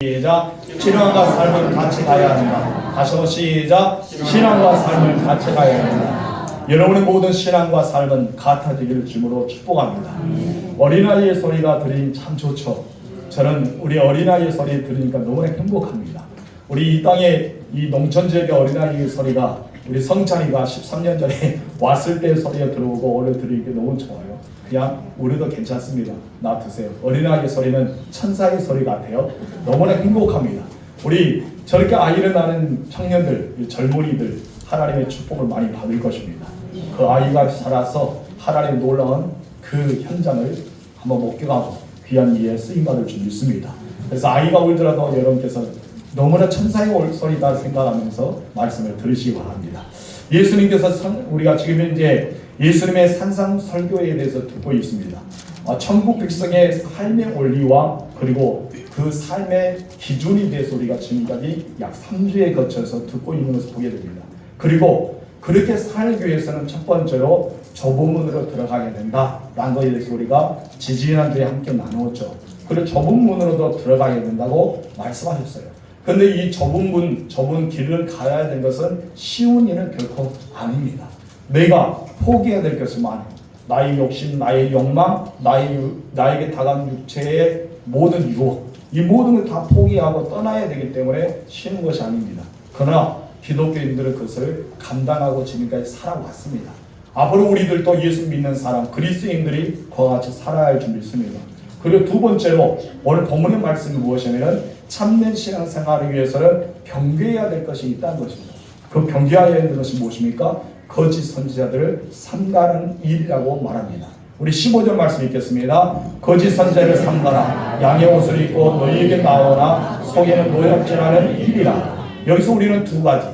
시작. 신앙과 삶을 같이 가야 한다. 다시 한번 시작. 신앙과 삶을 같이 가야 한다. 여러분의 모든 신앙과 삶은 같아지기를 주님으로 축복합니다. 어린아이의 소리가 들리니 참 좋죠. 저는 우리 어린아이의 소리 들으니까 너무나 행복합니다. 우리 이 땅에 이 농촌 지역의 어린아이의 소리가 우리 성찬이가 13년 전에 왔을 때 소리가 들어오고 오늘 들으니까 너무 좋아요. 그냥 우리도 괜찮습니다. 놔두세요. 어린아이의 소리는 천사의 소리 같아요. 너무나 행복합니다. 우리 저렇게 아이를 낳는 청년들, 젊은이들 하나님의 축복을 많이 받을 것입니다. 그 아이가 살아서 하나님의 놀라운 그 현장을 한번 목격하고 귀한 일에 쓰임받을 줄 믿습니다. 그래서 아이가 울더라도 여러분께서 너무나 천사의 소리다 생각하면서 말씀을 들으시기 바랍니다. 예수님께서 우리가 지금 현재 예수님의 산상 설교에 대해서 듣고 있습니다. 천국 백성의 삶의 원리와 그리고 그 삶의 기준에 대해서 우리가 지금까지 약 3주에 거쳐서 듣고 있는 것을 보게 됩니다. 그리고 그렇게 살기 위해서는 첫 번째로 좁은 문으로 들어가야 된다라는 것에 대해서 우리가 지지난주에 함께 나누었죠. 그리고 좁은 문으로도 들어가야 된다고 말씀하셨어요. 그런데 이 좁은 문, 좁은 길을 가야 되는 것은 쉬운 일은 결코 아닙니다. 내가 포기해야 될 것이 많아요. 나의 욕심, 나의 욕망, 나에게 다가온 육체의 모든 유혹, 이 모든 걸 다 포기하고 떠나야 되기 때문에 쉬운 것이 아닙니다. 그러나 기독교인들은 그것을 감당하고 지금까지 살아왔습니다. 앞으로 우리들도 예수 믿는 사람, 그리스도인들이 그와 같이 살아야 할 줄 믿습니다. 그리고 두 번째로 오늘 본문의 말씀이 무엇이냐면 참된 신앙생활을 위해서는 경계해야 될 것이 있다는 것입니다. 그 경계해야 될 것이 무엇입니까? 거짓 선지자들을 삼가는 일이라고 말합니다. 우리 15절 말씀 읽겠습니다. 거짓 선지자를 삼가라. 양의 옷을 입고 너희에게 나오나 속에는 노략질하는 일이라. 여기서 우리는 두 가지,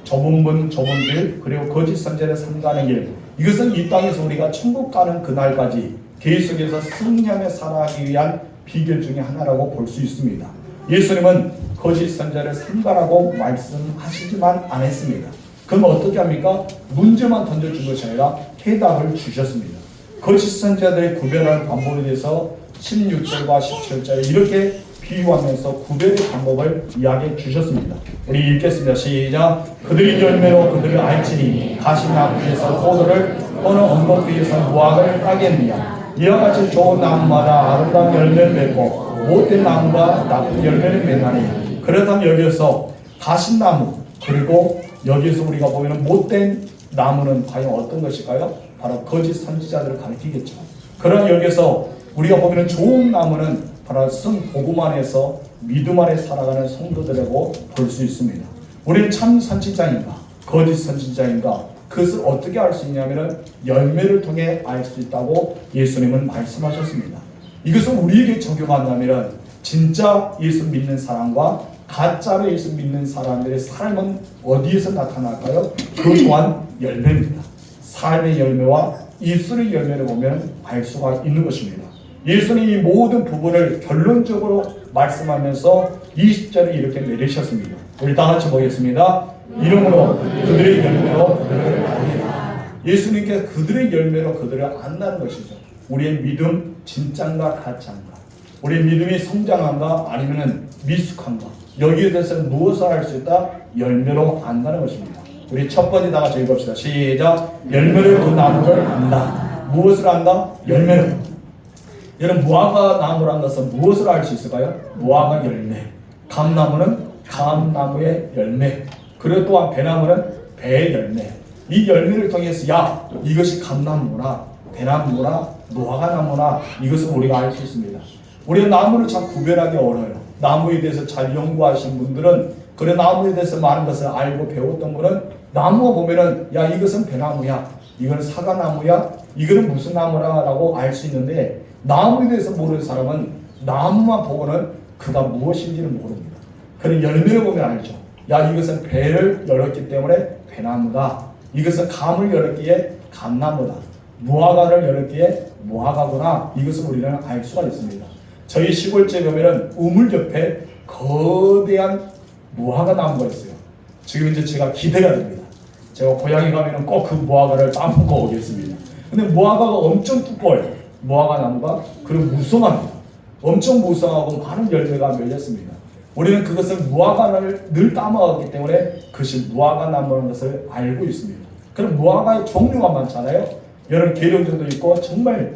좁은 문, 좁은 길, 그리고 거짓 선지자를 삼가는 일. 이것은 이 땅에서 우리가 천국 가는 그날까지 계속해서 승리하며 살아가기 위한 비결 중에 하나라고 볼 수 있습니다. 예수님은 거짓 선지자를 삼가라고 말씀하시지만 안 했습니다. 그럼 어떻게 합니까? 문제만 던져준 것이 아니라 해답을 주셨습니다. 거짓 선지자들의 구별하는 방법에 대해서 16절과 17절에 이렇게 비유하면서 구별의 방법을 이야기해 주셨습니다. 우리 읽겠습니다. 시작. 그들이 열매로 그들을 알지니 가시나무에서 포도를 또는 언덕위에서 무화과를 따겠느냐. 이와 같이 좋은 나무마다 아름다운 열매를 맺고 못된 나무가 나쁜 열매를 맺나니. 그렇다면 여기서 가시나무 그리고 여기에서 우리가 보면 못된 나무는 과연 어떤 것일까요? 바로 거짓 선지자들을 가리키겠죠. 그러나 여기서 우리가 보면 좋은 나무는 바로 복음 안에서 믿음 안에 살아가는 성도들이라고 볼 수 있습니다. 우리는 참 선지자인가 거짓 선지자인가 그것을 어떻게 알 수 있냐면 열매를 통해 알 수 있다고 예수님은 말씀하셨습니다. 이것을 우리에게 적용한다면 진짜 예수 믿는 사람과 가짜로 예수 믿는 사람들의 삶은 어디에서 나타날까요? 그 또한 열매입니다. 삶의 열매와 입술의 열매를 보면 알 수가 있는 것입니다. 예수님이 이 모든 부분을 결론적으로 말씀하면서 20절에 이렇게 내리셨습니다. 우리 다 같이 보겠습니다. 이름으로 그들의 열매로 그들을 알리라. 예수님께서 그들의 열매로 그들을 안다는 것이죠. 우리의 믿음 진짠가 가짜인가? 우리의 믿음이 성장한가 아니면 미숙한가? 여기에 대해서는 무엇을 할 수 있다? 열매로 안다는 것입니다. 우리 첫 번째 다 같이 읽읍시다. 시작. 열매를 그 나무를 안다. 무엇을 안다? 열매를. 여러분 무화과 나무란 것은 무엇을 알 수 있을까요? 무화과 열매. 감나무는 감나무의 열매. 그리고 또한 배나무는 배의 열매. 이 열매를 통해서 야 이것이 감나무나 배나무나 무화과나무나 이것을 우리가 알 수 있습니다. 우리가 나무를 참 구별하기 어려워요. 나무에 대해서 잘 연구하신 분들은 그래 나무에 대해서 많은 것을 알고 배웠던 분은 나무가 보면은 야 이것은 배나무야, 이건 사과나무야, 이거는 무슨 나무라고 알 수 있는데 나무에 대해서 모르는 사람은 나무만 보고는 그가 무엇인지를 모릅니다. 그런 열매를 보면 알죠. 야 이것은 배를 열었기 때문에 배나무다. 이것은 감을 열었기에 감나무다. 무화과를 열었기에 무화과구나. 이것을 우리는 알 수가 있습니다. 저희 시골집에 가면은 우물 옆에 거대한 무화과 나무가 있어요. 지금 이제 제가 기대가 됩니다. 제가 고향에 가면은 꼭 그 무화과를 따먹고 오겠습니다. 근데 무화과가 엄청 두꺼워요. 무화과 나무가 그리고 무성합니다. 엄청 무성하고 많은 열매가 맺렸습니다. 우리는 그것을 무화과를 늘 따먹었기 때문에 그것이 무화과 나무라는 것을 알고 있습니다. 그럼 무화과의 종류가 많잖아요. 여러 계룡들도 있고 정말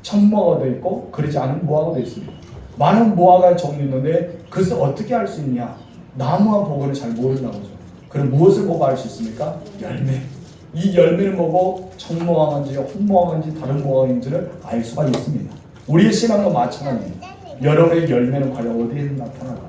청무화과도 있고 그러지 않은 무화과도 있습니다. 많은 무화과의 종류 있는데 그것을 어떻게 알 수 있냐? 나무와 보고는 잘 모른다고 하죠. 그럼 무엇을 보고 알 수 있습니까? 열매. 이 열매를 보고 청무화과인지 홍무화과인지 다른 무화과인지를 알 수가 있습니다. 우리의 신앙도 마찬가지입니다. 여러분의 열매는 과연 어디에서 나타날까요?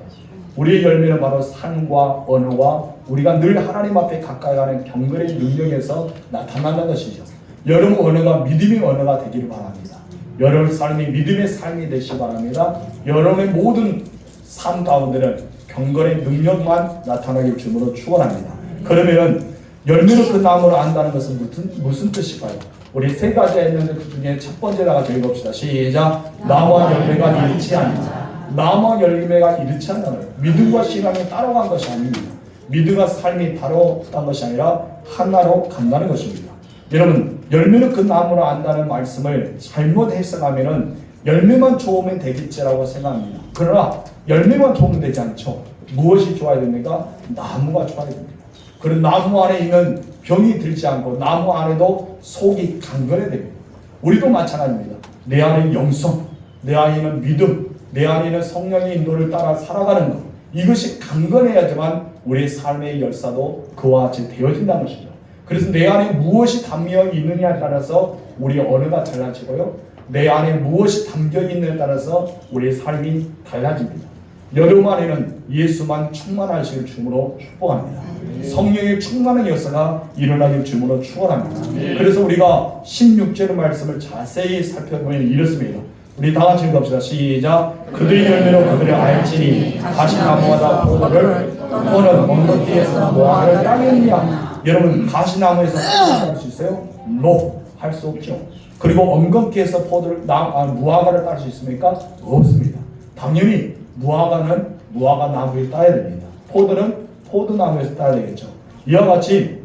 우리의 열매는 바로 산과 언어와 우리가 늘 하나님 앞에 가까이 가는 경건의 능력에서 나타나는 것이죠. 여러분 언어가 믿음의 언어가 되기를 바랍니다. 여러분 삶이 믿음의 삶이 되시기 바랍니다. 여러분의 모든 삶 가운데는 경건의 능력만 나타나길 주므로 축원합니다. 그러면 열매로 그 나무를 안다는 것은 무슨 뜻일까요? 우리 세 가지가 있는데 그 중에 첫 번째다가 읽어봅시다. 시작. 나무와 열매가 이르지 않는다. 나무와 열매가 이르지 않는 거예요. 믿음과 신앙이 따라간 것이 아닙니다. 믿음과 삶이 따라간 것이 아니라 하나로 간다는 것입니다. 여러분 열매는 그 나무를 안다는 말씀을 잘못 해석하면은 열매만 좋으면 되겠지라고 생각합니다. 그러나 열매만 좋으면 되지 않죠. 무엇이 좋아야 됩니까? 나무가 좋아야 됩니다. 그런 나무 안에 있는 병이 들지 않고 나무 안에도 속이 강건해야 됩니다. 우리도 마찬가지입니다. 내 안에 영성, 내 안에 있는 믿음, 내 안에 있는 성령의 인도를 따라 살아가는 것, 이것이 강건해야지만 우리의 삶의 열사도 그와 같이 되어진다는 것이죠. 그래서 내 안에 무엇이 담겨 있느냐에 따라서 우리의 언어가 달라지고요. 내 안에 무엇이 담겨 있느냐에 따라서 우리의 삶이 달라집니다. 여러분 안에는 예수만 충만하시길 주므로 축복합니다. 성령의 충만한 역사가 일어나길 주므로 축원합니다. 그래서 우리가 16절의 말씀을 자세히 살펴보면 이렇습니다. 우리 다 같이 읽읍시다. 시작. 그들의 열매로 그들을 알지니 가시나무마다 포도를 또는 먹는 뒤에서 무화과를 따겠느냐. 여러분 가시나무에서 포도를 딸 수 있어요? No, 할 수 없죠. 그리고 엉겅퀴에서 무화과를 딸 수 있습니까? 없습니다. 당연히 무화과는 무화과 나무에 따야 됩니다. 포도는 포도나무에서 따야 되겠죠. 이와 같이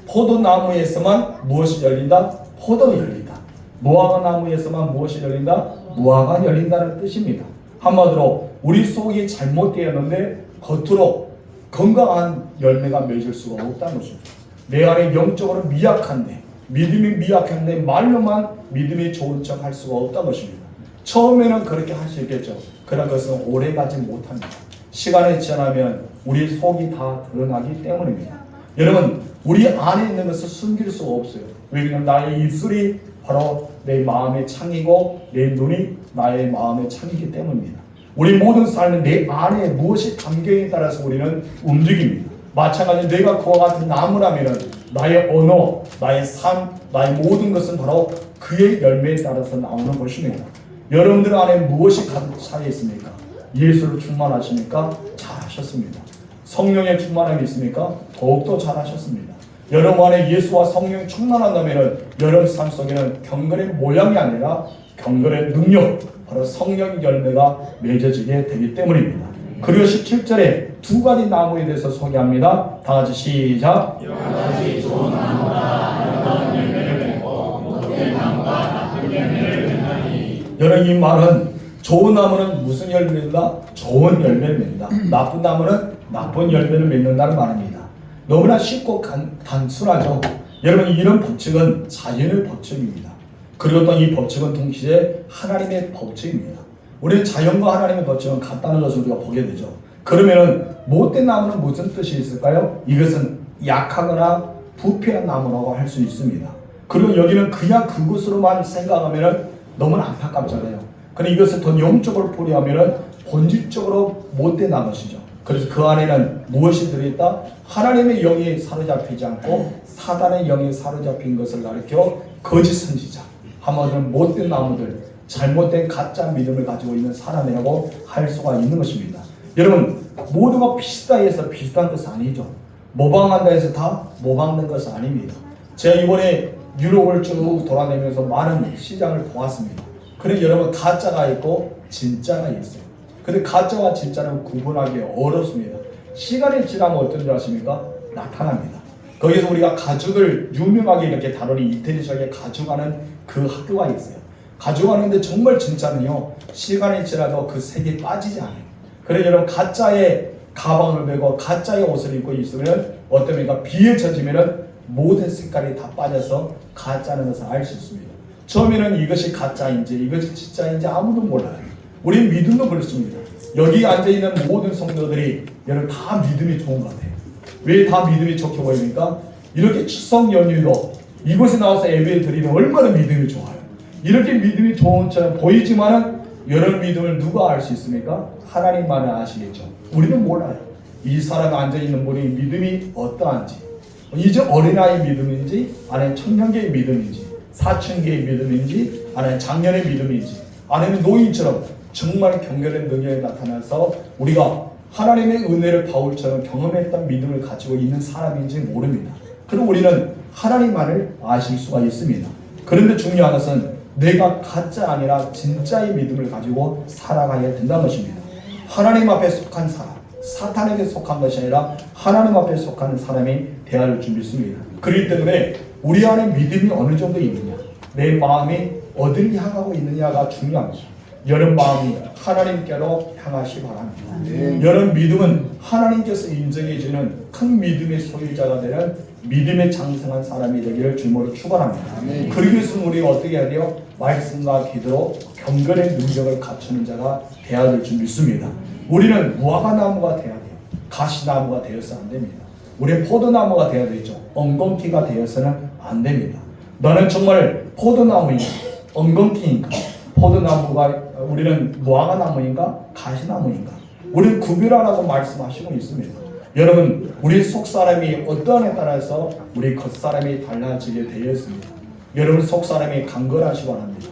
포도나무에서만 무엇이 열린다? 포도가 열린다. 무화과 나무에서만 무엇이 열린다? 무화과가 열린다는 뜻입니다. 한마디로 우리 속이 잘못되었는데 겉으로 건강한 열매가 맺을 수가 없다는 것입니다. 내 안에 영적으로 미약한데 믿음이 미약한데 말로만 믿음이 좋은 척 할 수가 없다는 것입니다. 처음에는 그렇게 할 수 있겠죠. 그러나 그것은 오래가지 못합니다. 시간이 지나면 우리 속이 다 드러나기 때문입니다. 여러분 우리 안에 있는 것을 숨길 수가 없어요. 왜냐하면 나의 입술이 바로 내 마음의 창이고 내 눈이 나의 마음의 창이기 때문입니다. 우리 모든 삶은 내 안에 무엇이 담겨있에 따라서 우리는 움직입니다. 마찬가지로 내가 그와 같은 나무라면 나의 언어, 나의 삶, 나의 모든 것은 바로 그의 열매에 따라서 나오는 것입니다. 여러분들 안에 무엇이 가득 차 있습니까? 예수를 충만하십니까? 잘하셨습니다. 성령의 충만함이 있습니까? 더욱더 잘하셨습니다. 여러분 안에 예수와 성령이 충만한다면 여러분 삶 속에는 경건의 모양이 아니라 경건의 능력, 바로 성령의 열매가 맺어지게 되기 때문입니다. 그리고 17절에 두 가지 나무에 대해서 소개합니다. 다 같이 시작. 여러 가지 좋은 나무가 어떤 열매를 맺고 못된 나무가 나쁜 열매를 맺나니. 여러분 이 말은 좋은 나무는 무슨 열매를 맺는다? 좋은 열매를 맺는다. 나쁜 나무는 나쁜 열매를 맺는다는 말입니다. 너무나 쉽고 단순하죠. 여러분 이런 법칙은 자연의 법칙입니다. 그리고 또 이 법칙은 동시에 하나님의 법칙입니다. 우리는 자연과 하나님의 법칙은 같다는 것을 우리가 보게 되죠. 그러면은 못된 나무는 무슨 뜻이 있을까요? 이것은 약하거나 부패한 나무라고 할 수 있습니다. 그리고 여기는 그냥 그것으로만 생각하면은 너무나 안타깝잖아요. 그런데 이것을 더 영적으로 풀이하면은 본질적으로 못된 나무시죠. 그래서 그 안에는 무엇이 들어있다? 하나님의 영이 사로잡히지 않고 사단의 영이 사로잡힌 것을 가리켜 거짓 선지자, 한마디로 못된 나무들, 잘못된 가짜 믿음을 가지고 있는 사람이라고 할 수가 있는 것입니다. 여러분 모두가 비슷하다 해서 비슷한 것은 아니죠. 모방한다 해서 다 모방된 것은 아닙니다. 제가 이번에 유럽을 쭉 돌아다니면서 많은 시장을 보았습니다. 그런데 여러분 가짜가 있고 진짜가 있어요. 근데 가짜와 진짜는 구분하기 어렵습니다. 시간이 지나면 어떤 줄 아십니까? 나타납니다. 거기서 우리가 가죽을 유명하게 이렇게 다루는 이태리 지역에 가죽하는 그 학교가 있어요. 가죽하는데 정말 진짜는요 시간이 지나도 그 색이 빠지지 않아요. 그래 여러분 가짜의 가방을 메고 가짜의 옷을 입고 있으면 어떻습니까? 비에 젖으면 모든 색깔이 다 빠져서 가짜는 것을 알 수 있습니다. 처음에는 이것이 가짜인지 이것이 진짜인지 아무도 몰라요. 우리 믿음도 그렇습니다. 여기 앉아있는 모든 성도들이 여러분 다 믿음이 좋은 것 같아요. 왜 다 믿음이 좋게 보입니까? 이렇게 추석 연휴도 이곳에 나와서 예배 드리면 얼마나 믿음이 좋아요. 이렇게 믿음이 좋은 것처럼 보이지만은 여러분 믿음을 누가 알 수 있습니까? 하나님만은 아시겠죠. 우리는 몰라요. 이 사람이 앉아있는 분이 믿음이 어떠한지, 이제 어린아이 믿음인지 아니면 청년기의 믿음인지 사춘기의 믿음인지 아니면 장년의 믿음인지 아니면 노인처럼 정말 경건의 능력이 나타나서 우리가 하나님의 은혜를 바울처럼 경험했던 믿음을 가지고 있는 사람인지 모릅니다. 그럼 우리는 하나님만을 아실 수가 있습니다. 그런데 중요한 것은 내가 가짜 아니라 진짜의 믿음을 가지고 살아가야 된다는 것입니다. 하나님 앞에 속한 사람, 사탄에게 속한 것이 아니라 하나님 앞에 속하는 사람이 되어야 줄 믿습니다. 그렇기 때문에 우리 안에 믿음이 어느 정도 있느냐, 내 마음이 어디를 향하고 있느냐가 중요합니다. 여러분 마음이 하나님께로 향하시 바랍니다. 여러분 믿음은 하나님께서 인정해 주는 큰 믿음의 소유자가 되는 믿음에 장성한 사람이 되기를 주님으로 축원합니다. 그러기 위해서는 우리가 어떻게 해야 돼요? 말씀과 기도로 경건의 능력을 갖추는 자가 되어야 될 줄 믿습니다. 우리는 무화과나무가 되어야 돼요. 가시나무가 되어서 안 됩니다. 우리는 포도나무가 되어야 되죠. 엉겅퀴가 되어서는 안 됩니다. 너는 정말 포도나무인가? 엉겅퀴인가? 포도나무가 우리는 무화과나무인가? 가시나무인가? 우리는 구별하라고 말씀하시고 있습니다. 여러분 우리 속사람이 어떠한에 따라서 우리 겉사람이 달라지게 되어 있습니다. 여러분 속사람이 강건하시기 바랍니다.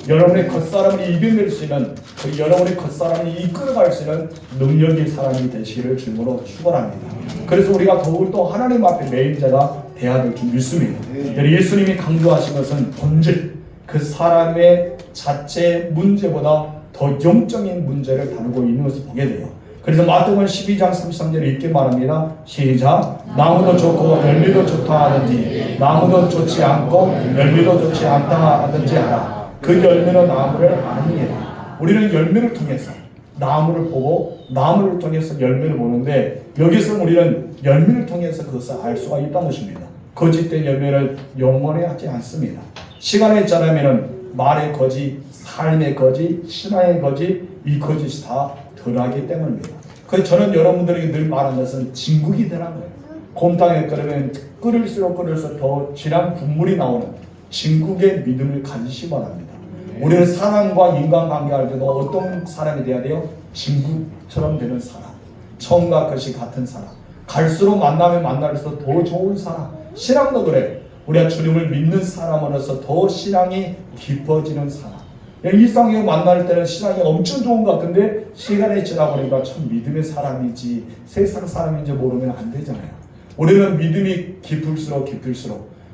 여러분의 겉사람을 이겨낼 수 있는 여러분의 겉사람을 이끌어갈 수 있는 능력의 사람이 되시기를 주님으로 축원합니다. 그래서 우리가 더욱더 하나님 앞에 매인 자가 되어야 될 줄 믿습니다. 예수님이 강조하신 것은 본질, 그 사람의 자체 문제보다 더 영적인 문제를 다루고 있는 것을 보게 돼요. 그래서 마태복음 12장 33절에 이렇게 말합니다. 시작. 나무도 좋고 열매도 좋다 하든지 나무도 좋지 않고 열매도 좋지 않다 하든지 하라. 그 열매는 나무를 아니에요. 우리는 열매를 통해서 나무를 보고 나무를 통해서 열매를 보는데 여기서 우리는 열매를 통해서 그것을 알 수가 있다는 것입니다. 거짓된 열매를 영원히 하지 않습니다. 시간의 자라면은 말의 거짓, 삶의 거짓, 신앙의 거짓, 이 거짓이 다 덜하기 때문입니다. 그래서 저는 여러분들에게 늘 말하는 것은 진국이 되라는 거예요. 곰탕에 끓이면 끓일수록 더 진한 국물이 나오는 진국의 믿음을 가지시기 바랍니다. 우리는 사람과 인간관계 할 때도 어떤 사람이 되어야 돼요? 진국처럼 되는 사람, 처음과 끝이 같은 사람, 갈수록 만나면 만날수록 더 좋은 사람. 신앙도 그래. 우리가 주님을 믿는 사람으로서 더 신앙이 깊어지는 사람. 일상에 만날 때는 신앙이 엄청 좋은 것 같은데 시간이 지나보니까 참 믿음의 사람인지 세상 사람인지 모르면 안 되잖아요. 우리는 믿음이 깊을수록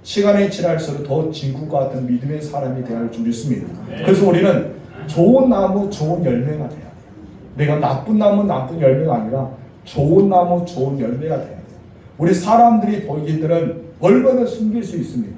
시간이 지날수록 더 진국과 같은 믿음의 사람이 되어야 할 줄 믿습니다. 그래서 우리는 좋은 나무 좋은 열매가 돼야 돼요. 내가 나쁜 나무 나쁜 열매가 아니라 좋은 나무 좋은 열매가 돼야 돼요. 우리 사람들이 보이기들은 얼마나 숨길 수 있습니다.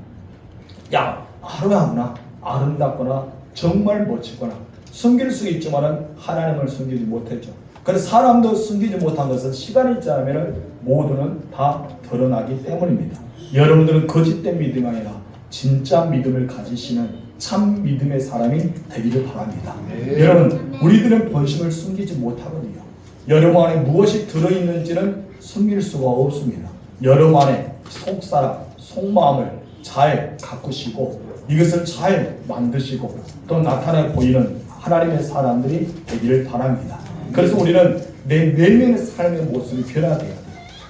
야, 아름다구나, 아름답거나 정말 멋지거나 숨길 수 있지만은 하나님을 숨기지 못했죠. 그래서 사람도 숨기지 못한 것은 시간이 지나면 모두는 다 드러나기 때문입니다. 여러분들은 거짓된 믿음이 아니라 진짜 믿음을 가지시는 참 믿음의 사람이 되기를 바랍니다. 여러분 우리들은 본심을 숨기지 못하거든요. 여러분 안에 무엇이 들어있는지는 숨길 수가 없습니다. 여러분 안에 속사람, 속마음을 잘 가꾸시고 이것을 잘 만드시고 또 나타내 보이는 하나님의 사람들이 되기를 바랍니다. 그래서 우리는 내 내면의 삶의 모습이 변화돼야 돼요.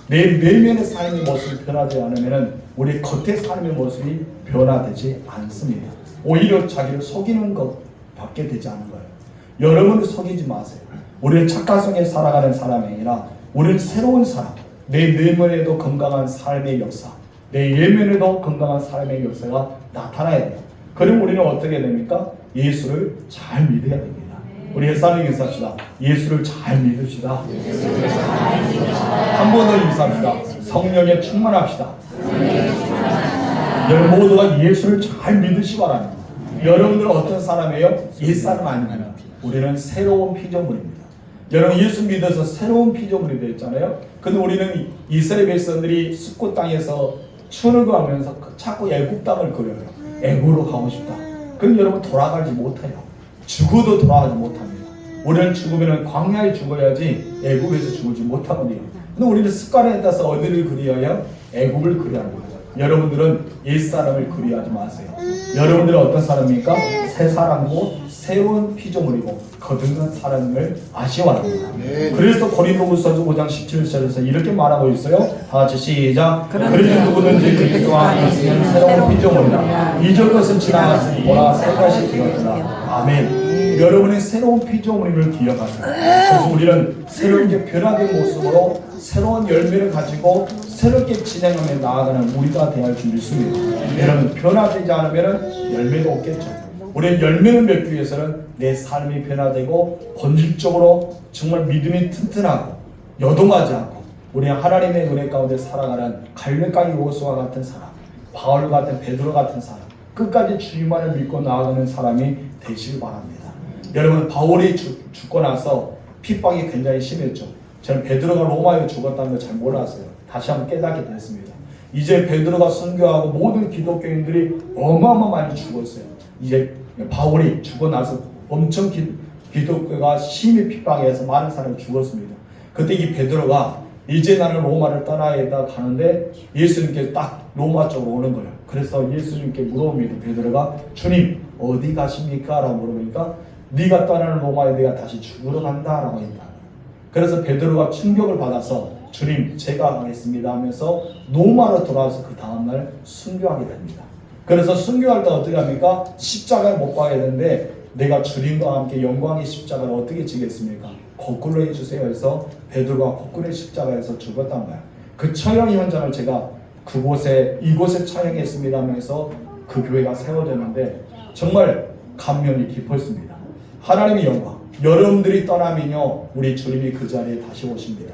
내 내면의 삶의 모습이 변하지 않으면 우리 겉의 삶의 모습이 변화되지 않습니다. 오히려 자기를 속이는 것밖에 되지 않은 거예요. 여러분을 속이지 마세요. 우리는 착각 속에 살아가는 사람이 아니라 우리는 새로운 사람, 내 내면에도 건강한 삶의 역사, 내 예면에도 건강한 삶의 역사가 나타나야 돼요. 그럼 우리는 어떻게 됩니까? 예수를 잘 믿어야 됩니다. 우리 옛사람에게 인사합시다. 예수를 잘 믿읍시다. 한 번 더 인사합시다. 성령에 충만합시다. 여러분 모두가 예수를 잘 믿으시기 바랍니다. 여러분들은 어떤 사람이에요? 옛사람 아닙니다. 우리는 새로운 피조물입니다. 여러분 예수 믿어서 새로운 피조물이 되었잖아요. 근데 우리는 이스라엘 백성들이 숫고 땅에서 출애굽하면서 자꾸 애굽 땅을 그려요. 애굽으로 가고 싶다. 그럼 여러분 돌아가지 못해요. 죽어도 돌아가지 못합니다. 우리는 죽으면 광야에 죽어야지 애굽에서 죽지 못하거든요. 근데 우리는 습관에 따라서 어디를 그리어요? 애굽을 그려야 합니다. 여러분들은 옛사람을 그리하지 마세요. 여러분들은 어떤 사람입니까? 새 사람이고 새로운 피조물이고 거듭난 사람을 아시아야 합니다. 그래서 고린도후서 5장 17절에서 이렇게 말하고 있어요. 다 같이 시작. 그러니 누구든지 그리스도 안에 있으면 새로운 피조물이라. 이전 것은 지나갔으니 보라 새 것이 되었구나. 아멘. 여러분의 새로운 피조물임을 기억하세요. 그래서 우리는 새롭게 변화된 모습으로 새로운 열매를 가지고 새롭게 진행하며 나아가는 우리가 되어야 할 줄 믿습니다. 여러분 변화되지 않으면 열매도 없겠죠. 우리의 열매를 맺기 위해서는 내 삶이 변화되고 본질적으로 정말 믿음이 튼튼하고 여동하지 않고 우리 하나님의 은혜 가운데 살아가는 갈렙과 여호수아 같은 사람, 바울 같은 베드로 같은 사람, 끝까지 주님만을 믿고 나아가는 사람이 되시길 바랍니다. 여러분 바울이 죽고 나서 핍박이 굉장히 심했죠. 저는 베드로가 로마에 죽었다는 걸 잘 몰랐어요. 다시 한번 깨닫게 됐습니다. 이제 베드로가 순교하고 모든 기독교인들이 어마어마하게 죽었어요. 이제 바울이 죽고 나서 엄청 기독교가 심히 핍박해서 많은 사람이 죽었습니다. 그때 이 베드로가 이제 나는 로마를 떠나야 가는데 예수님께 딱 로마 쪽으로 오는 거예요. 그래서 예수님께 물어봅니다. 베드로가 주님 어디 가십니까? 라고 물어보니까 네가 떠나는 로마에 내가 다시 죽으러 간다 라고 했다. 그래서 베드로가 충격을 받아서 주님 제가 가겠습니다 하면서 로마로 돌아와서 그 다음날 순교하게 됩니다. 그래서 순교할 때 어떻게 합니까? 십자가에 못 박아야 되는데 내가 주님과 함께 영광의 십자가를 어떻게 지겠습니까? 거꾸로 해주세요 해서 베드로가 거꾸로 십자가에서 죽었단 말이에요. 그 처형 현장을 제가 이곳에 처형했습니다 하면서 그 교회가 세워졌는데 정말 감명이 깊었습니다. 하나님의 영광, 여러분들이 떠나면요 우리 주님이 그 자리에 다시 오십니다.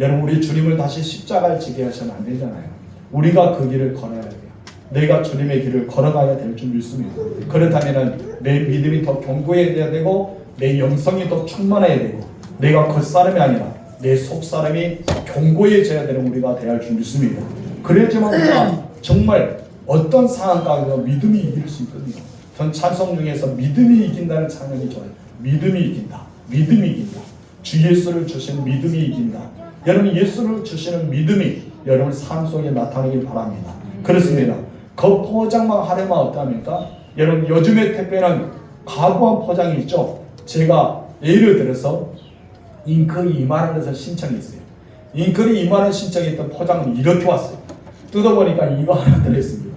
여러분 우리 주님을 다시 십자가를 지게 하시면 안 되잖아요. 우리가 그 길을 걸어야 돼요. 내가 주님의 길을 걸어가야 될 줄 믿습니다. 그렇다면 내 믿음이 더 견고해야 되고 내 영성이 더 충만해야 되고 내가 겉사람이 아니라 내 속사람이 견고해져야 되는 우리가 되어야 할 줄 믿습니다. 그래야지만 우리가 정말 어떤 상황 가운데서 믿음이 이길 수 있거든요. 전 찬송 중에서 믿음이 이긴다는 찬양이 좋아요. 믿음이 이긴다. 믿음이 이긴다. 주 예수를 주신 믿음이 이긴다. 여러분 예수를 주시는 믿음이 여러분 삶 속에 나타나길 바랍니다. 그렇습니다. 그 포장만 하려면 어떡합니까? 여러분 요즘의 택배는 과거한 포장이 있죠. 제가 예를 들어서 잉크 2만원에서 신청했어요. 잉크를 2만원 신청했던 포장은 이렇게 왔어요. 뜯어보니까 이거 하나 들어있습니다.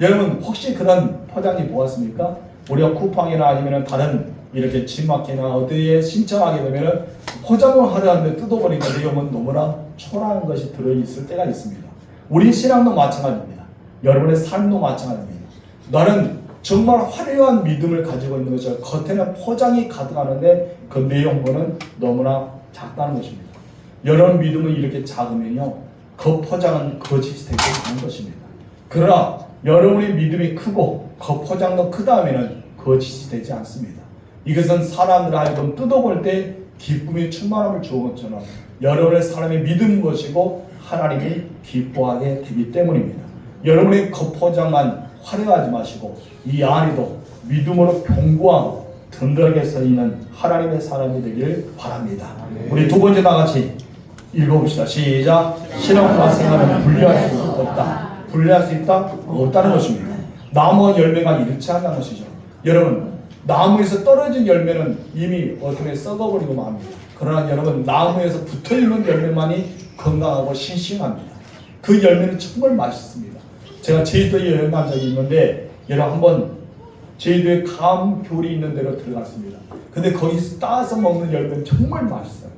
여러분 혹시 그런 포장지 보았습니까? 우리가 쿠팡이나 아니면 다른 이렇게 지마켓이나 어디에 신청하게 되면 포장을 하려는데 뜯어보니까 내용은 너무나 초라한 것이 들어있을 때가 있습니다. 우리 신앙도 마찬가지입니다. 여러분의 삶도 마찬가지입니다. 나는 정말 화려한 믿음을 가지고 있는 것이죠. 겉에는 포장이 가득하는데 그 내용물은 너무나 작다는 것입니다. 여러분 믿음은 이렇게 작으면요 그 포장은 거짓이 되게 많은 것입니다. 그러나 여러분의 믿음이 크고 그 포장도 크다면 거짓이 되지 않습니다. 이것은 사람들 하여금 뜯어볼 때 기쁨이 충만함을 주는 것처럼 여러분의 사람의 믿음 것이고 하나님이 기뻐하게 되기 때문입니다. 여러분의 겉포장만 화려하지 마시고 이 안에도 믿음으로 견고하고 든든하게 서 있는 하나님의 사람이 되길 바랍니다. 우리 두 번째 다 같이 읽어봅시다. 시작. 신앙과 생활은 분리할 수 없다. 분리할 수 있다? 없다는 것입니다. 나무와 열매가 일치한다는 것이죠. 여러분 나무에서 떨어진 열매는 이미 어떻게 썩어버리고 맙니다. 그러나 여러분 나무에서 붙어있는 열매만이 건강하고 싱싱합니다. 그 열매는 정말 맛있습니다. 제가 제주도에 여행 간 적이 있는데 여러분 한번 제주도에 감귤이 있는 데로 들어갔습니다. 근데 거기서 따서 먹는 열매는 정말 맛있어요.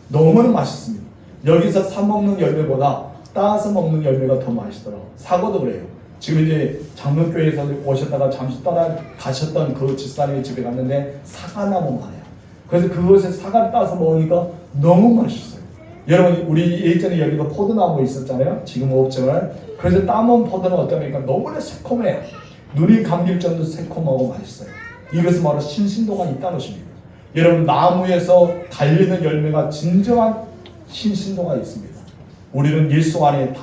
너무나 맛있습니다. 여기서 사 먹는 열매보다 따서 먹는 열매가 더 맛있더라고요. 사과도 그래요. 지금 이제 장로교회에서 오셨다가 잠시 떠나 가셨던 그 집사님의 집에 갔는데 사과나무 많아요. 그래서 그것에 사과를 따서 먹으니까 너무 맛있어요. 여러분 우리 예전에 여기가 포도나무 있었잖아요. 지금 없지만 그래서 따먹은 포도는 어떠합니까? 너무나 새콤해요. 눈이 감길 정도로 새콤하고 맛있어요. 이것은 바로 신신도가 있다는 것입니다. 여러분, 나무에서 달리는 열매가 진정한 신신도가 있습니다. 우리는 예수 안에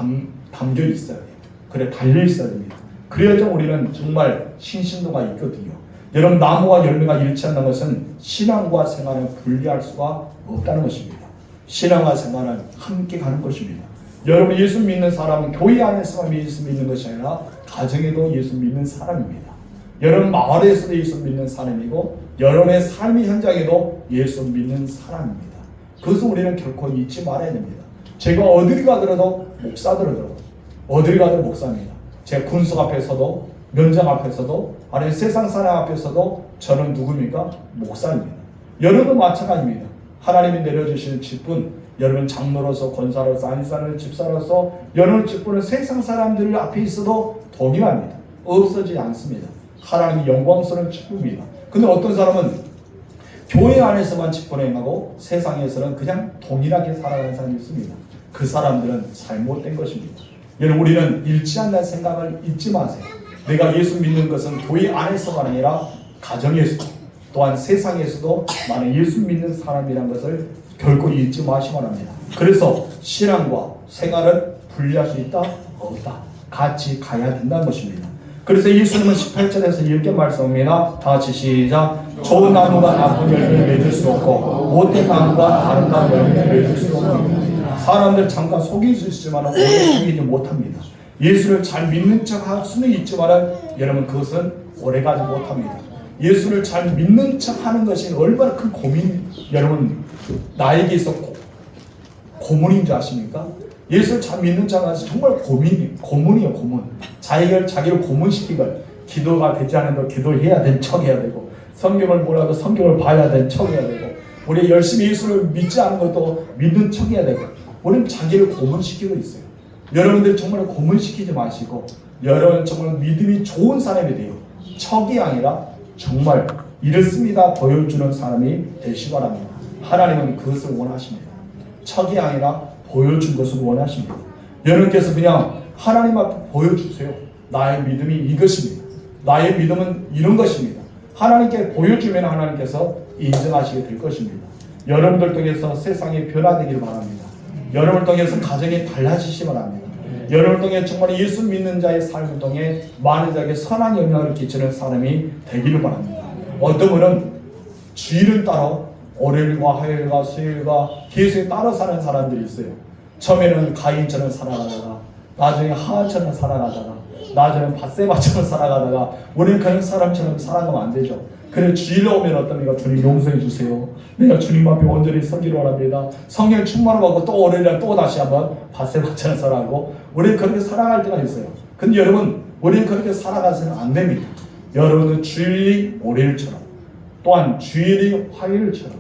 담겨 있어야 돼요. 그래, 달려 있어야 됩니다. 그래야죠 우리는 정말 신신도가 있거든요. 여러분, 나무와 열매가 일치한다는 것은 신앙과 생활을 분리할 수가 없다는 것입니다. 신앙과 생활은 함께 가는 것입니다. 여러분, 예수 믿는 사람은 교회 안에서만 예수 믿는 것이 아니라 가정에도 예수 믿는 사람입니다. 여러분, 마을에서도 예수 믿는 사람이고 여러분의 삶의 현장에도 예수 믿는 사람입니다. 그것을 우리는 결코 잊지 말아야 됩니다. 제가 어딜 가더라도 목사더라도 어딜 가도 목사입니다. 제가 군속 앞에서도 면접 앞에서도 아니 세상 사람 앞에서도 저는 누굽니까? 목사입니다. 여러분도 마찬가지입니다. 하나님이 내려주시는 직분, 여러분 장로로서 권사로서 안사로 집사로서 여러분 직분은 세상 사람들 앞에 있어도 동일합니다. 없어지지 않습니다. 하나님이 영광스러운 직분입니다. 근데 어떤 사람은 교회 안에서만 직분을 행하고 세상에서는 그냥 동일하게 살아가는 사람이 있습니다. 그 사람들은 잘못된 것입니다. 여러분, 우리는 일치한다는 생각을 잊지 마세요. 내가 예수 믿는 것은 교회 안에서가 아니라 가정에서도 또한 세상에서도 나는 예수 믿는 사람이라는 것을 결코 잊지 마시기 바랍니다. 그래서 신앙과 생활을 분리할 수 있다? 없다. 같이 가야 된다는 것입니다. 그래서 예수님은 18절에서 이렇게 말씀합니다. 다 같이 시작. 좋은 나무가 나쁜 열매를 맺을 수 없고 못된 나무가 아름다운 열매를 맺을 수 없습니다. 사람들 잠깐 속일 수 있지만 오래 속이지 못합니다. 예수를 잘 믿는 척 할 수는 있지만 여러분, 그것은 오래가지 못합니다. 예수를 잘 믿는 척 하는 것이 얼마나 큰 고민, 여러분 나에게 있어 고문인 줄 아십니까? 예수를 잘 믿는 척 하는 정말 고문이에요. 고문. 자기를 고문시키고 기도가 되지 않아도 기도해야 되는 척 해야 되고 성경을 몰라도 성경을 봐야 되는 척 해야 되고 우리 열심히 예수를 믿지 않은 것도 믿는 척 해야 되고 우리는 자기를 고문시키고 있어요. 여러분들 정말 고문시키지 마시고 여러분 정말 믿음이 좋은 사람이 돼요. 척이 아니라 정말 이렇습니다 보여주는 사람이 되시기 바랍니다. 하나님은 그것을 원하십니다. 척이 아니라 보여준 것을 원하십니다. 여러분께서 그냥 하나님 앞에 보여주세요. 나의 믿음이 이것입니다. 나의 믿음은 이런 것입니다. 하나님께 보여주면 하나님께서 인정하시게 될 것입니다. 여러분들 통해서 세상이 변화되기를 바랍니다. 여러분을 통해서 가정이 달라지시기 바랍니다. 여러분을 통해 정말 예수 믿는 자의 삶을 통해 많은 자에게 선한 영향을 끼치는 사람이 되기를 바랍니다. 어떤 분은 주일을 따라 월요일과 화요일과 수요일과 계속 따라 사는 사람들이 있어요. 처음에는 가인처럼 살아가다가 나중에 하한처럼 살아가다가 나중에 밧세바처럼 살아가다가 우리는 그런 사람처럼 살아가면 안 되죠. 그래, 주일로 오면 어떻습니까? 주님 용서해 주세요. 내가 주님 앞에 온전히 서기로 원합니다. 성령 충만을 받고 또 월요일날 또 다시 한번 밧세바처럼 살아가고 우리는 그렇게 살아갈 때가 있어요. 근데 여러분, 우리는 그렇게 살아가서는 안 됩니다. 여러분은 주일이 월요일처럼 또한 주일이 화요일처럼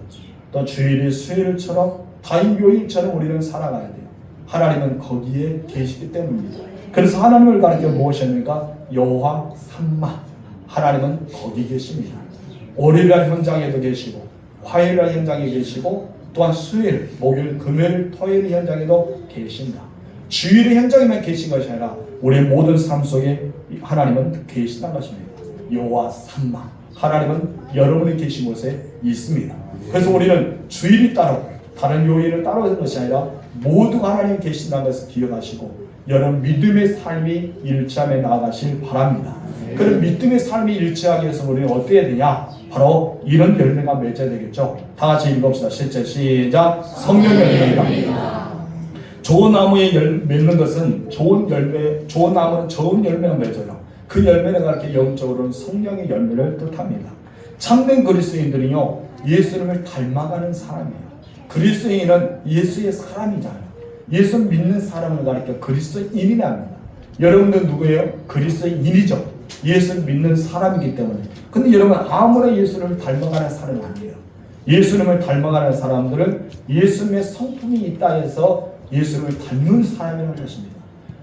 또 주일이 수요일처럼 다임요일처럼 우리는 살아가야 돼요. 하나님은 거기에 계시기 때문입니다. 그래서 하나님을 가리켜 무엇입니까? 여호와 삼마. 하나님은 거기 계십니다. 월요일날 현장에도 계시고 화요일날 현장에 계시고 또한 수요일, 목요일, 금요일, 토요일 현장에도 계신다. 주일의 현장에만 계신 것이 아니라 우리의 모든 삶 속에 하나님은 계시다는 것입니다. 여호와 삼마. 하나님은 여러분이 계신 곳에 있습니다. 그래서 우리는 주일이 따로 다른 요일을 따로 하는 것이 아니라 모두 하나님 계신다는 것을 기억하시고 여러분 믿음의 삶이 일치함에 나아가실 바랍니다. 그런 믿음의 삶이 일치하기 위해서 우리는 어떻게 해야 되냐? 바로 이런 열매가 맺어야 되겠죠. 다 같이 읽읍시다. 실제 시작. 성령 열매입니다. 좋은 나무에 맺는 것은 좋은 나무는 좋은 열매가 맺어요. 그 열매는 그렇게 영적으로는 성령의 열매를 뜻합니다. 참된 그리스도인들은요, 예수님을 닮아가는 사람이에요. 그리스도인은 예수의 사람이잖아요. 예수 믿는 사람을 가리켜 그리스도인이라 합니다. 여러분들 누구예요? 그리스도인이죠. 예수를 믿는 사람이기 때문에. 근데 여러분, 아무나 예수를 닮아가는 사람이 아니에요. 예수님을 닮아가는 사람들은 예수님의 성품이 있다 해서 예수를 닮는 사람이라는 것입니다.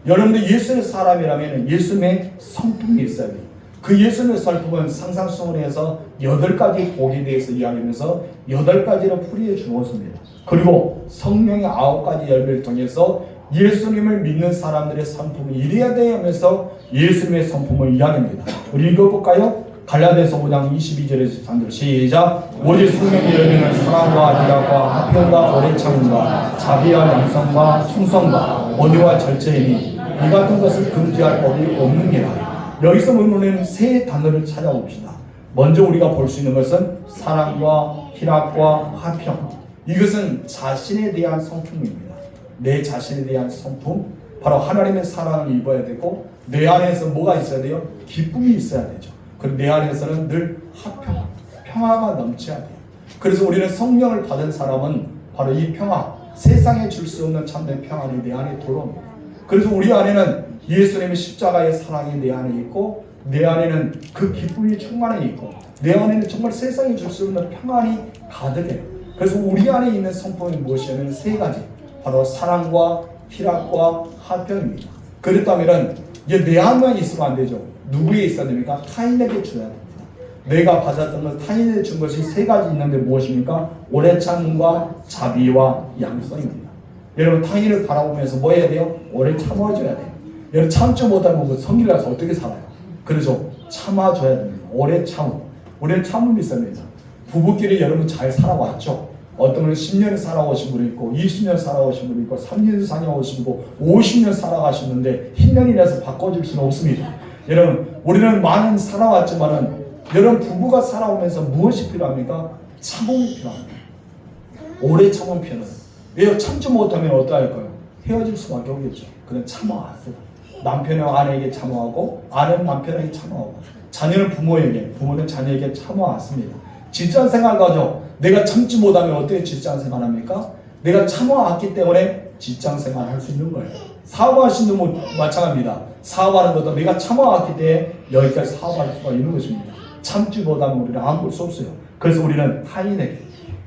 여러분들 예수의 사람이라면 예수님의 성품이 있어야 돼요. 그 예수님의 성품은 상상수훈에서 8가지 복에 대해서 이야기하면서 8가지로 풀이해 주었습니다. 그리고 성령의 9가지 열매를 통해서 예수님을 믿는 사람들의 성품이 이래야 돼 하면서 예수님의 성품을 이야기합니다. 우리 읽어볼까요? 갈라디아서 5장 22절에서 23절 시작. 오직 성령의 열매는 사랑과 희락과 화평과 오래 참음과 자비와 양성과 충성과 온유와 절제이니 이 같은 것을 금지할 법이 없느니라. 여기서 우리는 세 단어를 찾아봅시다. 먼저 우리가 볼 수 있는 것은 사랑과 희락과 화평. 이것은 자신에 대한 성품입니다. 내 자신에 대한 성품, 바로 하나님의 사랑을 입어야 되고 내 안에서 뭐가 있어야 돼요? 기쁨이 있어야 되죠. 그리고 내 안에서는 늘 화평, 평화가 넘쳐야 돼요. 그래서 우리는 성령을 받은 사람은 바로 이 평화, 세상에 줄 수 없는 참된 평안이 내 안에 들어옵니다. 그래서 우리 안에는 예수님의 십자가의 사랑이 내 안에 있고 내 안에는 그 기쁨이 충만해 있고 내 안에는 정말 세상에 줄 수 없는 평안이 가득해요. 그래서 우리 안에 있는 성품이 무엇이냐면 세 가지, 바로 사랑과 희락과 화평입니다. 그렇다면 이제 내 안만 있으면 안 되죠. 누구에게 있어야 됩니까? 타인에게 줘야 됩니다. 내가 받았던 것, 타인에게 준 것이 세 가지 있는데 무엇입니까? 오래 참음과 자비와 양성입니다. 여러분 타인을 바라보면서 뭐 해야 돼요? 오래 참아줘야 돼요. 여러분 참지 못하면 그 성길 가서 어떻게 살아요? 그래서 참아줘야 됩니다. 오래 참음. 우리는 참음이 있어야 됩니다. 부부끼리 여러분 잘 살아왔죠? 어떤 분은 10년 살아오신 분이 있고 20년 살아오신 분이 있고 3년 살아오신 분이 있고 50년 살아가시는데 흰년이 나서 바꿔줄 수는 없습니다. 여러분 우리는 많은 살아왔지만은 여러분 부부가 살아오면서 무엇이 필요합니까? 참음이 필요합니다. 오래 참음 필요해요. 왜요? 참지 못하면 어떡할까요? 헤어질 수밖에 없겠죠. 그냥 참아왔어요. 남편은 아내에게 참아하고 아내는 남편에게 참아하고 자녀는 부모에게, 부모는 자녀에게 참아왔습니다. 직장생활 가죠. 내가 참지 못하면 어떻게 직장생활 합니까? 내가 참아왔기 때문에 직장생활 할 수 있는 거예요. 사업하시는 분 마찬가지입니다. 사업하는 것도 내가 참아왔기 때문에 여기까지 사업할 수가 있는 것입니다. 참지 못하면 우리는 아무 수 없어요. 그래서 우리는 타인에게,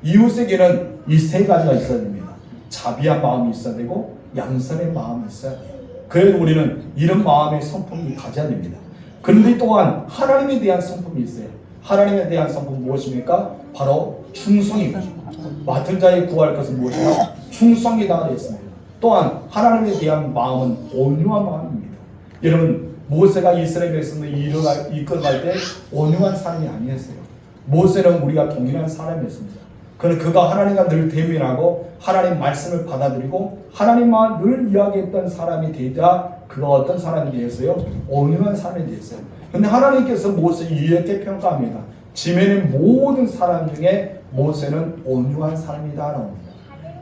이웃에게는 이 세 가지가 있어야 됩니다. 자비한 마음이 있어야 되고 양선의 마음이 있어야 돼요. 그래도 우리는 이런 마음의 성품이 가져야 됩니다. 그런데 또한 하나님에 대한 성품이 있어요. 하나님에 대한 성품은 무엇입니까? 바로 충성입니다. 맡은 자에 구할 것은 무엇이냐? 충성이다 했습니다. 또한 하나님에 대한 마음은 온유한 마음입니다. 여러분 모세가 이스라엘 백성을 이끌어갈 때 온유한 사람이 아니었어요. 모세는 우리가 동일한 사람이었습니다. 그는 그가 하나님과 늘 대면하고 하나님 말씀을 받아들이고 하나님만 늘 이야기했던 사람이 되자 그가 어떤 사람이 되었어요? 온유한 사람이 되었어요. 그런데 하나님께서 모세를 이렇게 평가합니다. 지면의 모든 사람 중에 모세는 온유한 사람이다 라고 합니다.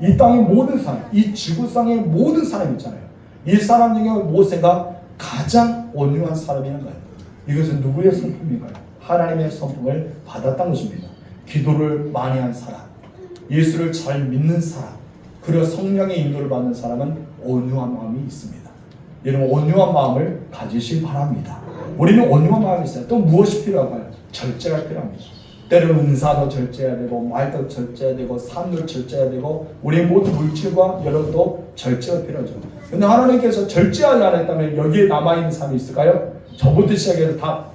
이 땅의 모든 사람, 이 지구상의 모든 사람 있잖아요. 이 사람 중에 모세가 가장 온유한 사람이라는 거예요. 이것은 누구의 성품인가요? 하나님의 성품을 받았다는 것입니다. 기도를 많이 한 사람, 예수를 잘 믿는 사람, 그리고 성령의 인도를 받는 사람은 온유한 마음이 있습니다. 여러분 온유한 마음을 가지시기 바랍니다. 우리는 온유한 마음이 있어요. 또 무엇이 필요할까요? 절제가 필요합니다. 때로는 은사도 절제해야 되고 말도 절제해야 되고 삶도 절제해야 되고 우리의 모든 물질과 여러분도 절제가 필요하죠. 그런데 하나님께서 절제하지 않았다면 여기에 남아있는 사람이 있을까요? 저부터 시작해서 다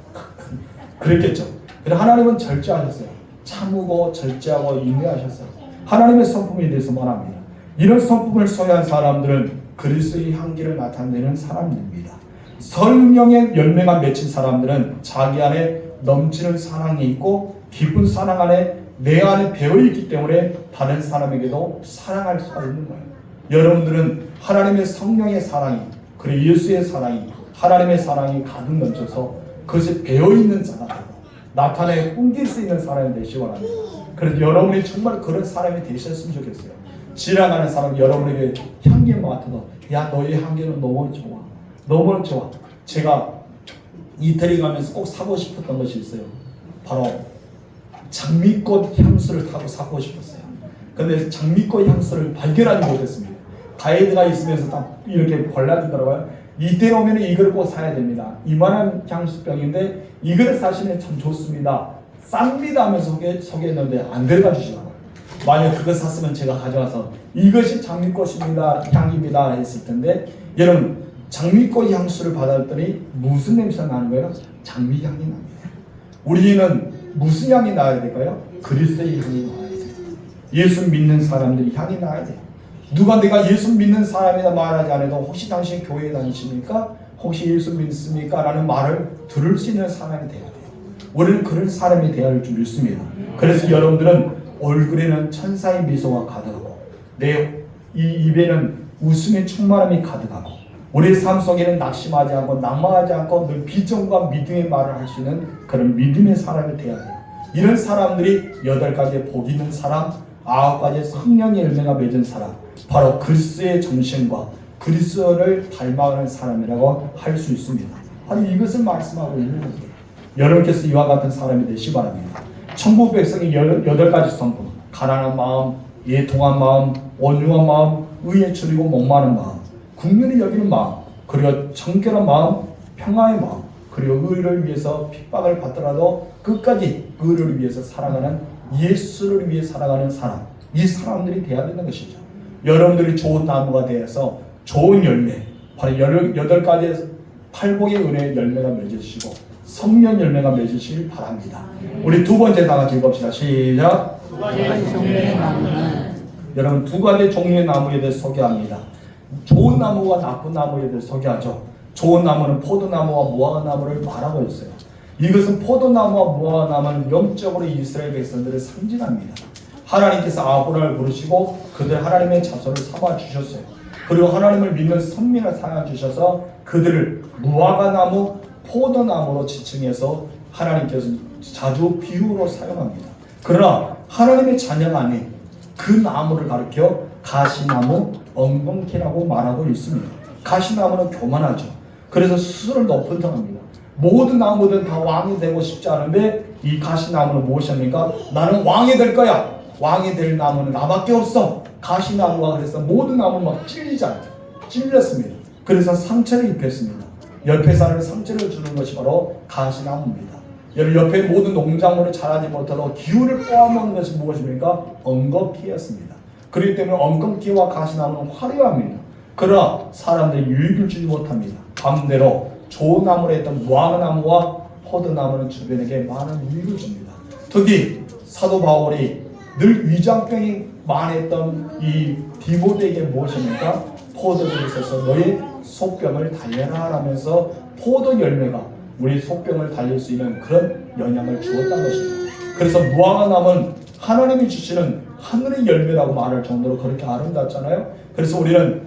그랬겠죠. 그런데 하나님은 절제하셨어요. 참고 절제하고 인내하셨어요. 하나님의 성품에 대해서 말합니다. 이런 성품을 소유한 사람들은 그리스도의 향기를 나타내는 사람들입니다. 성령의 열매가 맺힌 사람들은 자기 안에 넘치는 사랑이 있고 깊은 사랑 안에 내 안에 배어있기 때문에 다른 사람에게도 사랑할 수가 있는 거예요. 여러분들은 하나님의 성령의 사랑이, 그리고 예수의 사랑이, 하나님의 사랑이 가득 넘쳐서 그것이 배어있는 자가 되고 나타내 뿜길 수 있는 사람이 되시기 바랍니다. 그래서 여러분이 정말 그런 사람이 되셨으면 좋겠어요. 지나가는 사람 여러분에게 향기 맡아도 야 너의 향기는 너무 좋아, 너무 좋아. 제가 이태리 가면서 꼭 사고 싶었던 것이 있어요. 바로 장미꽃 향수를 타고 사고 싶었어요. 근데 장미꽃 향수를 발견하지 못했습니다. 가이드가 있으면서 딱 이렇게 골라주더라고요. 이때 오면 이걸 꼭 사야 됩니다. 이만한 향수병인데 이걸 사시면 참 좋습니다. 쌉니다 하면서 소개했는데 안 데려가 주시더라고요. 만약 그거 샀으면 제가 가져와서 이것이 장미꽃입니다, 향입니다 했을 텐데 여러분 장미꽃 향수를 받았더니 무슨 냄새가 나는 거예요? 장미 향이 납니다. 우리는 무슨 향이 나야 될까요? 그리스도의 향이 나야 돼요. 예수 믿는 사람들이 향이 나야 돼요. 누가 내가 예수 믿는 사람이다 말하지 않아도 혹시 당신 교회에 다니십니까? 혹시 예수 믿습니까? 라는 말을 들을 수 있는 사람이 돼야 돼요. 우리는 그런 사람이 되어야 할 줄 믿습니다. 그래서 여러분들은 얼굴에는 천사의 미소가 가득하고 내 이 입에는 웃음의 충만함이 가득하고 우리의 삶 속에는 낙심하지 않고 낙망하지 않고 늘 비전과 믿음의 말을 할 수 있는 그런 믿음의 사람이 되어야 돼요. 이런 사람들이 8가지의 복 있는 사람, 9가지의 성령의 열매가 맺은 사람, 바로 그리스도의 정신과 그리스도를 닮아가는 사람이라고 할 수 있습니다. 바로 이것을 말씀하고 있는 거죠. 여러분께서 이와 같은 사람이 되시기 바랍니다. 천국 백성의 8가지 성품, 가난한 마음, 예통한 마음, 온유한 마음, 의에 줄이고 목마른 마음, 국민이 여기는 마음, 그리고 정결한 마음, 평화의 마음, 그리고 의를 위해서 핍박을 받더라도 끝까지 의를 위해서 살아가는, 예수를 위해 살아가는 사람, 이 사람들이 되어야 되는 것이죠. 여러분들이 좋은 나무가 되어서 좋은 열매, 바로 8가지의 팔복의 은혜의 열매가 맺으시고 성령 열매가 맺으시길 바랍니다. 우리 두 번째 다 같이 읽읍시다. 시작. 두 가지 종류의 나무는 여러분, 2가지 종류의 나무에 대해 소개합니다. 좋은 나무와 나쁜 나무에 대해 소개하죠. 좋은 나무는 포도나무와 무화과나무를 말하고 있어요. 이것은 포도나무와 무화과나무는 영적으로 이스라엘 백성들을 상징합니다. 하나님께서 아브라함을 부르시고 그들 하나님의 자손을 삼아 주셨어요. 그리고 하나님을 믿는 선민을 삼아 주셔서 그들을 무화과나무, 포도나무로 지칭해서 하나님께서 자주 비유로 사용합니다. 그러나 하나님의 자녀가 아닌 그 나무를 가리켜 가시나무, 엉겅퀴라고 말하고 있습니다. 가시나무는 교만하죠. 그래서 스스로를 높은정합니다. 모든 나무들은 다 왕이 되고 싶지 않은데 이 가시나무는 무엇입니까? 나는 왕이 될 거야. 왕이 될 나무는 나밖에 없어. 가시나무가 그래서 모든 나무는 막 찔리잖아요. 찔렸습니다. 그래서 상처를 입혔습니다. 옆에 사람을 상처를 주는 것이 바로 가시나무입니다. 여러분, 옆에 모든 농작물을 자라지 못하도록 기운을 빼앗는 것이 무엇입니까? 엉겅퀴였습니다. 그렇기 때문에 엉겅퀴와 가시나무는 화려합니다. 그러나 사람들이 유익을 주지 못합니다. 반대로 좋은 나무로 했던 무화과나무와 포도나무는 주변에게 많은 유익을 줍니다. 특히 사도 바울이 늘 위장병이 많았던 이 디모데에게 무엇입니까? 포도주에 있어서 너의 속병을 달래라 하면서 포도 열매가 우리 속병을 달릴 수 있는 그런 영향을 주었다는 것입니다. 그래서 무화과나무는 하나님이 주시는 하늘의 열매라고 말할 정도로 그렇게 아름답잖아요. 그래서 우리는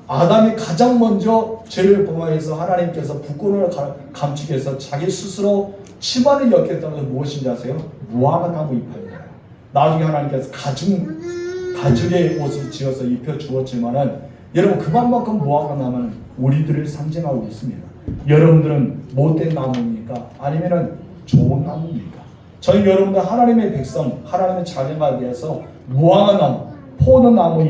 아담이 가장 먼저 죄를 범하여서 하나님께서 부끄러움을 감추기 위해서 자기 스스로 치마를 엮였다는 것은 무엇인지 아세요? 무화과나무 이파이잖아요. 나중에 하나님께서 가죽의 옷을 지어서 입혀 주었지만은 여러분, 그만큼 무화과나무는 우리들을 상징하고 있습니다. 여러분들은 못된 나무입니까? 아니면은 좋은 나무입니까? 저희 여러분들 하나님의 백성, 하나님의 자녀가 되어서 무화과나무, 포도나무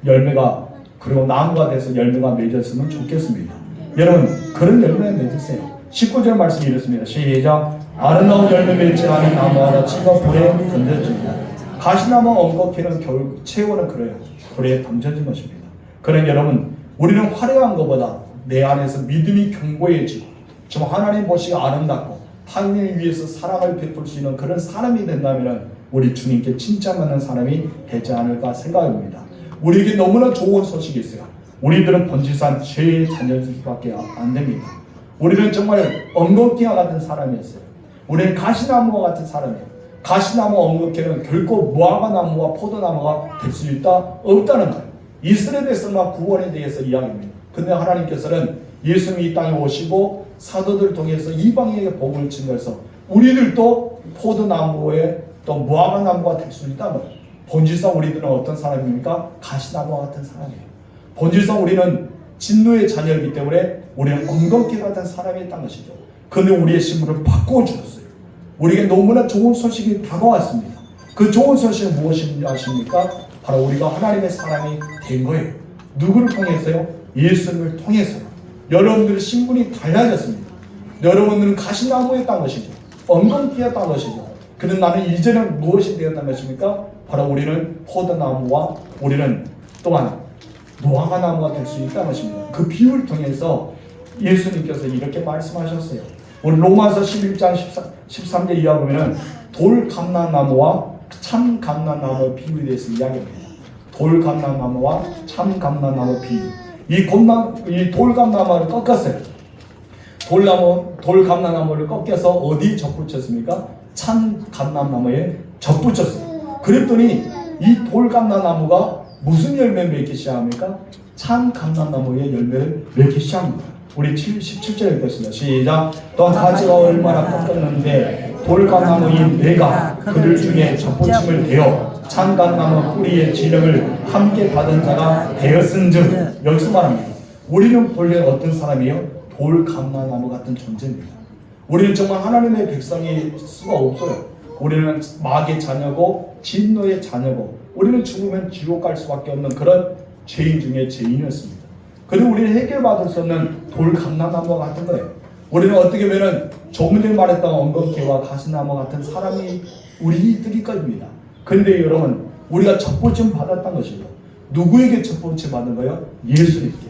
열매가 그리고 나무가 돼서 열매가 맺었으면 좋겠습니다. 여러분, 그런 열매 맺으세요. 19절 말씀이 이렇습니다. 시작. 아름다운 열매 맺지 않은 나무와 같이가 불에 던져집니다. 가시나무 엉겅퀴는 결국 최후는 그래요. 불에 던져진 것입니다. 그러나 여러분, 우리는 화려한 것보다 내 안에서 믿음이 견고해지고 좀 하나님 보시기 아름답고 타인을 위해서 사랑을 베풀 수 있는 그런 사람이 된다면 우리 주님께 칭찬받는 사람이 되지 않을까 생각합니다. 우리에게 너무나 좋은 소식이 있어요. 우리들은 번지산 죄의 자녀들밖에 안 됩니다. 우리는 정말 엉겅퀴와 같은 사람이었어요. 우리는 가시나무와 같은 사람이에요. 가시나무 엉겅퀴는 결코 무화과나무와 포도나무가 될 수 있다? 없다는 거예요. 이스라엘 백성과 구원에 대해서 이야기합니다. 근데 하나님께서는 예수님이 이 땅에 오시고 사도들 통해서 이방인에게 복을 증거해서 우리들도 포도나무에 또 무화과나무가 될 수 있다는 거예요. 본질상 우리들은 어떤 사람입니까? 가시나무와 같은 사람이에요. 본질상 우리는 진노의 자녀이기 때문에 우리는 엉겅퀴 같은 사람이었던 것이죠. 그런데 우리의 신분을 바꾸어 주셨어요. 우리에게 너무나 좋은 소식이 다가왔습니다. 그 좋은 소식은 무엇인지 아십니까? 바로 우리가 하나님의 사람이 된 거예요. 누구를 통해서요? 예수님을 통해서요. 여러분들의 신분이 달라졌습니다. 여러분들은 가시나무였던 것이죠. 엉겅퀴였던 것이죠. 그런데 나는 이제는 무엇이 되었던 것입니까? 바로 우리는 포도나무와 우리는 또한 무화과나무가 될 수 있다는 것입니다. 그 비유를 통해서 예수님께서 이렇게 말씀하셨어요. 우리 로마서 11장 13절 이하 보면은 돌감람나무와 참감람나무의 비유에 대해서 이야기합니다. 돌감람나무와 참감람나무 비유. 이 돌감나무를 꺾었어요. 돌감람나무를 꺾여서 어디 접붙였습니까? 찬 감람나무에 접붙였어요. 그랬더니 이 돌감람나무가 무슨 열매를 맺기 시작합니까? 찬 감람나무의 열매를 맺기 시작합니다. 우리 17절에 읽겠습니다. 시작. 또 가지가 얼마나 꺾였는데 돌감나무인 내가 그들 중에 접붙임을 되어 찬 감나무 뿌리의 지령을 함께 받은 자가 되었은즉, 여기서 말합니다. 우리는 본래 어떤 사람이에요? 돌감람나무 같은 존재입니다. 우리는 정말 하나님의 백성일 수가 없어요. 우리는 마귀의 자녀고 진노의 자녀고 우리는 죽으면 지옥 갈 수밖에 없는 그런 죄인 중에 죄인이었습니다. 그리고 우리는 해결받을 수 없는 돌감람나무와 같은 거예요. 우리는 어떻게 보면 조금 전에 말했던 엉겅퀴와 가시나무 같은 사람이 우리들이 겁니다. 그런데 여러분, 우리가 접붙임 받았던 것이죠. 누구에게 접붙임 받은 거예요? 예수님께.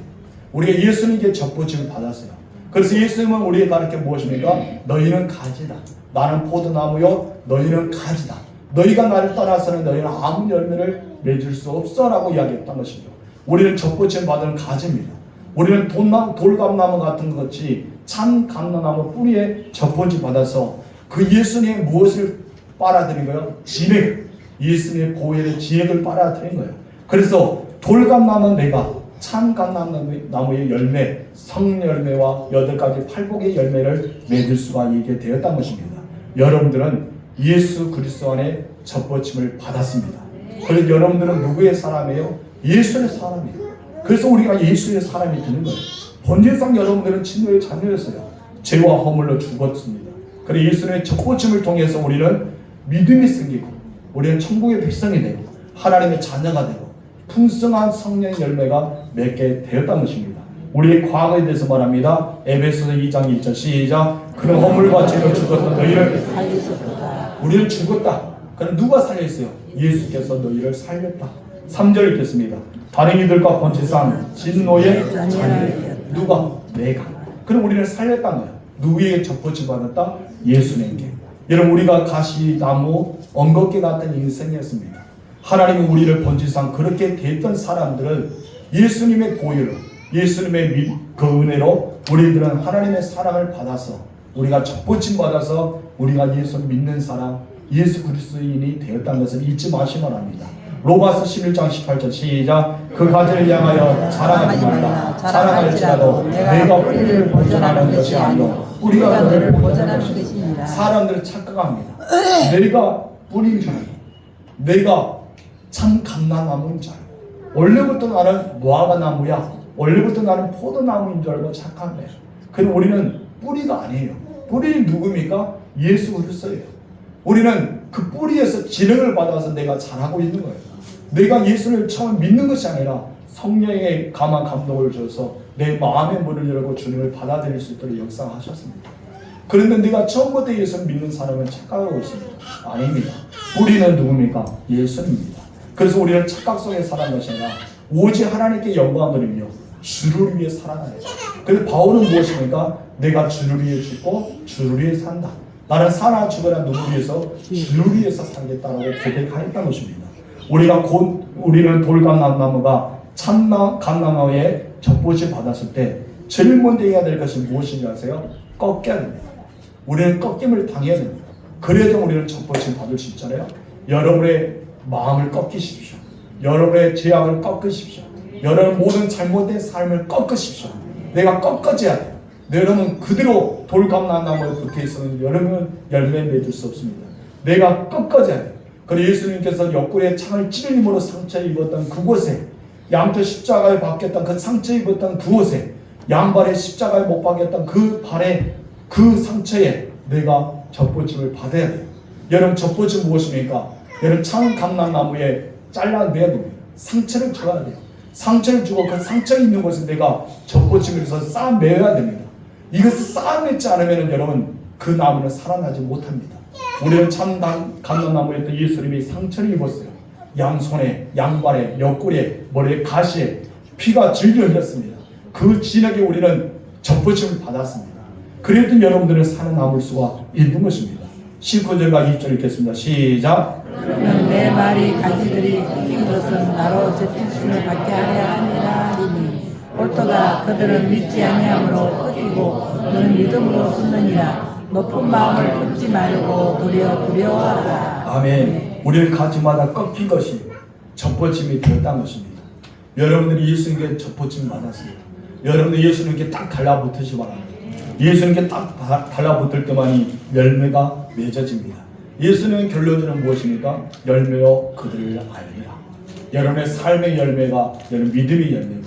우리가 예수님께 접붙임을 받았어요. 그래서 예수님은 우리에게 가르쳐 무엇입니까? 너희는 가지다. 나는 포도나무요, 너희는 가지다. 너희가 나를 떠나서는 너희는 아무 열매를 맺을 수 없어 라고 이야기했던 것이죠. 우리는 접붙임 받은 가지입니다. 우리는 돌감나무 같은 것 같이 찬 감람나무 뿌리에 접붙임 받아서 그 예수님의 무엇을 빨아들인 거예요? 진액. 예수님의 보혈의 진액을 빨아들인 거예요. 그래서 돌감나무는 내가 찬 감람나무의 열매, 성열매와 8가지 팔복의 열매를 맺을 수가 있게 되었던 것입니다. 여러분들은 예수 그리스도 안에 접붙임을 받았습니다. 그래서 여러분들은 누구의 사람이에요? 예수의 사람이에요. 그래서 우리가 예수의 사람이 되는 거예요. 본질상 여러분들은 진노의 자녀였어요. 죄와 허물로 죽었습니다. 그래서 예수의 접붙임을 통해서 우리는 믿음이 생기고 우리는 천국의 백성이 되고 하나님의 자녀가 되고 풍성한 성령의 열매가 맺게 되었다는 것입니다. 우리의 과거에 대해서 말합니다. 에베소서 2장 1절 시작. 그는 허물과 죄로 죽었던 너희를 살리셨다. 우리를 죽었다. 그럼 누가 살렸어요? 예수께서 너희를 살렸다. 3절 읽겠습니다. 다른 이들과 본질상 진노의 자녀. 누가? 내가. 그럼 우리를 살렸다는 거야. 누구에게 접붙임 받았다? 예수님께. 여러분, 우리가 가시나무 엉겅퀴 같은 인생이었습니다. 하나님이 우리를 본질상 그렇게 됐던 사람들을 예수님의 보혈로, 예수님의 그 은혜로 우리들은 하나님의 사랑을 받아서 우리가 접붙임 받아서 우리가 예수 믿는 사람, 예수 그리스도인이 되었다는 것을 잊지 마시면 합니다. 로마서 11장 18절 시작. 그 가지를 향하여 자랑하지 말라. 자랑할지라도 내가 뿌리를 보존하는 것이 아니요 뿌리가 너를 보존하는 것이니라. 사람들은 착각합니다. 내가 뿌리인 줄 알고 내가 참 감람나무인 줄 알고 원래부터 나는 무화과나무야, 원래부터 나는 포도나무인 줄 알고 착각해요. 그럼 우리는 뿌리가 아니에요. 뿌리는 누굽니까? 예수 그리스도예요. 우리는 그 뿌리에서 지능을 받아서 내가 자라고 있는 거예요. 내가 예수를 처음 믿는 것이 아니라 성령의 감한 감동을 줘서 내 마음의 문을 열고 주님을 받아들일 수 있도록 역사하셨습니다. 그런데 내가 처음부터 예수를 믿는 사람은 착각하고 있습니다. 아닙니다. 뿌리는 누굽니까? 예수님입니다. 그래서 우리는 착각 속에 살아간 것이 아니라 오직 하나님께 영광을 돌리며 주를 위해 살아가야 돼요. 그래서 바울은 무엇입니까? 내가 주를 위해 죽고 주를 위해 산다. 나는 살아 죽어라 누구를 위해서? 주를 위해서 살겠다라고 고백하였다는 것입니다. 우리는 돌감람나무가 참나 감람나무에 접붙임 받았을 때 제일 먼저 해야 될 것이 무엇인지 아세요? 꺾여야 됩니다. 우리는 꺾임을 당해야 됩니다. 그래야 우리는 접붙임 받을 수 있잖아요. 여러분의 마음을 꺾이십시오. 여러분의 죄악을 꺾으십시오. 여러분 모든 잘못된 삶을 꺾으십시오. 내가 꺾어져야 돼요. 여러분 그대로 돌감람나무에 붙어 있으면 여러분은 열매 맺을 수 없습니다. 내가 꺾어져야 돼요. 그래서 예수님께서 옆구리에 창을 찌르림으로 상처 입었던 그곳에, 양털 십자가에 박혔던 그 상처 입었던 그곳에, 양발에 십자가에 못 박혔던 그 발에 그 상처에 내가 접붙임을 받아야 돼요. 여러분 접붙임 무엇입니까? 여러분 참 감람나무에 잘라내야 됩니다. 상처를 줘야 돼요. 상처를 주고 그 상처 있는 곳에 내가 접붙임을 해서 쌓아매야 됩니다. 이것을 쌓아맺지 않으면 여러분 그 나무는 살아나지 못합니다. 우리는 참 감람나무였던 예수님이 상처를 입었어요. 양손에, 양발에, 옆구리에, 머리에, 가시에 피가 질질 흘렸습니다. 그 진하게 우리는 접붙임을 받았습니다. 그랬던 여러분들은 살아남을 수가 있는 것입니다. 19절과 2절 읽겠습니다. 시작. 그러면 내 말이 가지들이 꺾인 것은 나로 접붙임을 받게 하려 함이라 하리니 옳다 그렇도다 그들은 믿지 아니함으로 끊기고 너는 믿음으로 듣느니라. 높은 마음을 품지 말고 도리어 두려워하라. 아멘. 우리를 가지마다 꺾인 것이 접붙임이 되었다는 것입니다. 여러분들이 예수님께 접붙임 받았어요. 여러분들 예수님께 딱 달라붙으시 바랍니다. 예수님께 딱 달라붙을 때만이 열매가 맺어집니다. 예수님의 결론은 무엇입니까? 열매요 그들을 알리라. 여러분의 삶의 열매가 여러분 믿음의 열매고,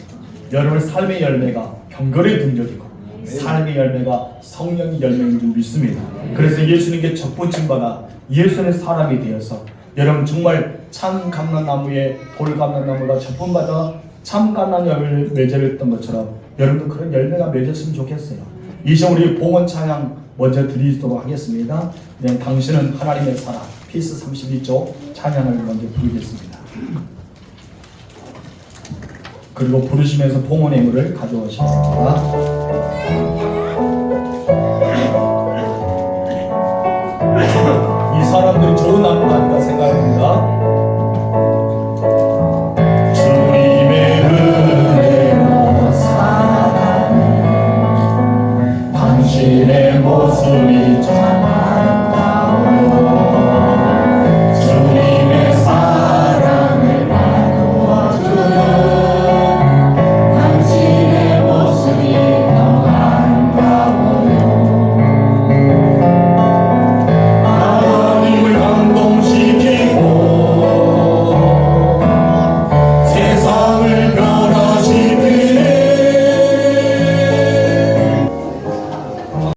여러분의 삶의 열매가 경건의 능력이고, 삶의 열매가 성령의 열매인 줄 믿습니다. 그래서 예수님께 접붙임받아 예수의 사람이 되어서 여러분 정말 참 감람나무에 돌 감람나무가 접붙받아 참 감람 열매를 맺었던 것처럼 여러분도 그런 열매가 맺었으면 좋겠어요. 이제 우리 봉헌 찬양 먼저 드리도록 하겠습니다. 그냥 당신은 하나님의 사람 피스 32조 찬양을 먼저 부르겠습니다. 그리고 부르시면서 봉헌의 물을 가져오시겠습니다. 이 사람들이 좋은 나무가 아닌가 생각합니다.